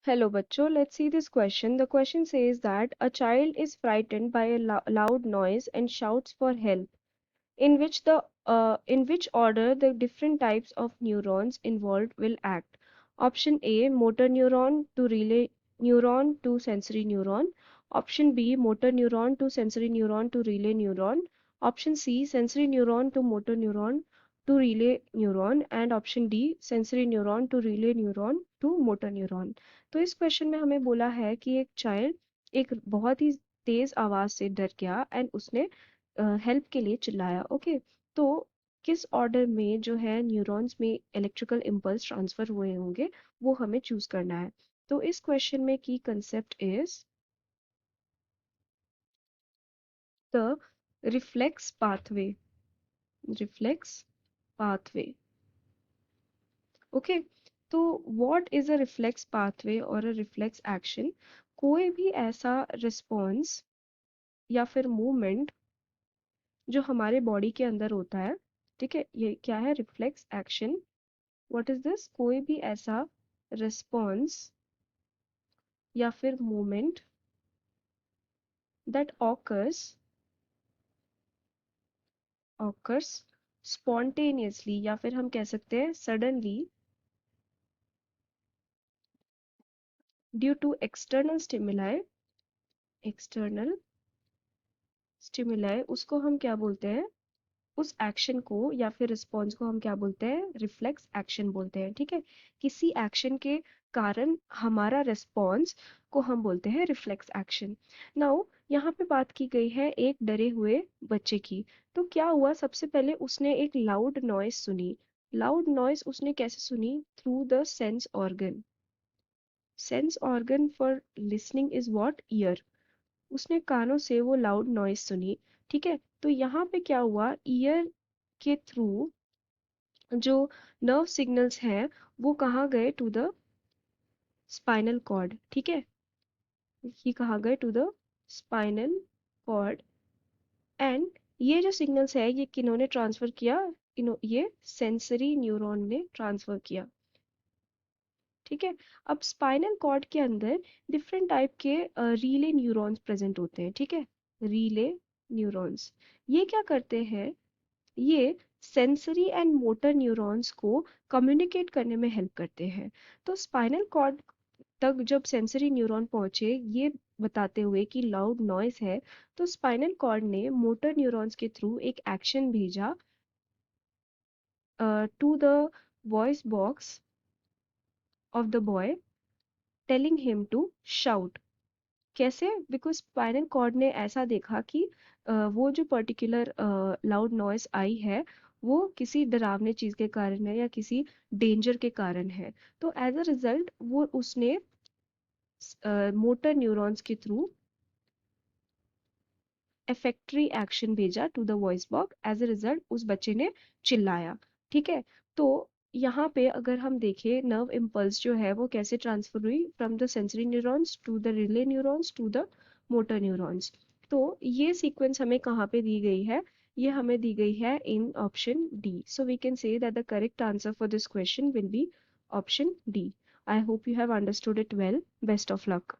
Hello, bachcho. Let's see this question. The question says that a child is frightened by a loud noise and shouts for help. In which order the different types of neurons involved will act? Option A, motor neuron to relay neuron to sensory neuron. Option B, motor neuron to sensory neuron to relay neuron. Option C, sensory neuron to motor neuron to relay neuron. And option D, sensory neuron to relay neuron to motor neuron. तो इस question में हमें बोला है कि एक child एक बहुत ही तेज आवाज से डर गया एंड उसने हेल्प के लिए चिल्लाया। ओके, तो किस ऑर्डर में जो है न्यूरॉन्स में इलेक्ट्रिकल इम्पल्स ट्रांसफर हुए होंगे वो हमें चूज करना है। तो इस क्वेश्चन में की concept is the reflex pathway. Reflex pathway. Okay, तो what is a reflex pathway और अ रिफ्लेक्स एक्शन? कोई भी ऐसा रिस्पॉन्स या फिर मूवमेंट जो हमारे बॉडी के अंदर होता है, ठीक है, ये क्या है? Reflex action. What is this? कोई भी ऐसा रिस्पॉन्स या फिर मूवमेंट दैट ऑकर्स स्पॉन्टेनियसली, या फिर हम कह सकते हैं suddenly, due to external stimuli. उसको हम क्या बोलते हैं? उस एक्शन को या फिर रिस्पॉन्स को हम क्या बोलते हैं? रिफ्लेक्स एक्शन बोलते हैं। ठीक है, किसी एक्शन के कारण हमारा रिस्पॉन्स को हम बोलते हैं रिफ्लेक्स एक्शन। नाउ यहाँ पे बात की गई है एक डरे हुए बच्चे की। तो क्या हुआ? सबसे पहले उसने एक लाउड नॉइज सुनी। लाउड नॉइज उसने कैसे सुनी? Through the sense organ. Sense organ for listening is what? Year. उसने कानों से वो लाउड नॉइज सुनी। ठीक है, तो यहाँ पे क्या हुआ? ईयर के थ्रू जो नर्व सिग्नल्स हैं वो कहाँ गए? To the spinal cord. ठीक है, ये कहाँ गए? To the spinal cord. And ये जो सिग्नल्स है ये किन्होंने ट्रांसफर किया? ये सेंसरी न्यूरॉन ने ट्रांसफर किया। ठीक है, अब स्पाइनल कॉर्ड के अंदर डिफरेंट टाइप के रीले न्यूरॉन्स प्रेजेंट होते हैं। ठीक है, रीले न्यूरॉन्स ये क्या करते हैं? ये सेंसरी एंड मोटर न्यूरॉन्स को कम्युनिकेट करने में हेल्प करते हैं। तो स्पाइनल कॉर्ड तक जब सेंसरी न्यूरॉन पहुंचे ये बताते हुए कि लाउड नॉइज है, तो स्पाइनल कॉर्ड ने मोटर न्यूरॉन्स के थ्रू एक एक्शन भेजा to the voice box of the boy, telling him to shout. कैसे? बिकॉज स्पाइनल कॉर्ड ने ऐसा देखा कि वो जो पर्टिकुलर लाउड नॉइस आई है वो किसी डरावने चीज के कारण है या किसी डेंजर के कारण है। तो एज अ रिजल्ट वो उसने मोटर न्यूरॉन्स के थ्रू इफेक्टरी एक्शन भेजा to the voice box. As a result उस बच्चे ने चिल्लाया। ठीक है, तो यहाँ पे अगर हम देखें नर्व इम्पल्स जो है वो कैसे ट्रांसफर हुई from the sensory neurons to the relay neurons to the motor neurons. तो ये सीक्वेंस हमें कहाँ पे दी गई है? ये हमें दी गई है in option D. So we can say that the correct answer for this question will be option D. I hope you have understood it well. Best of luck.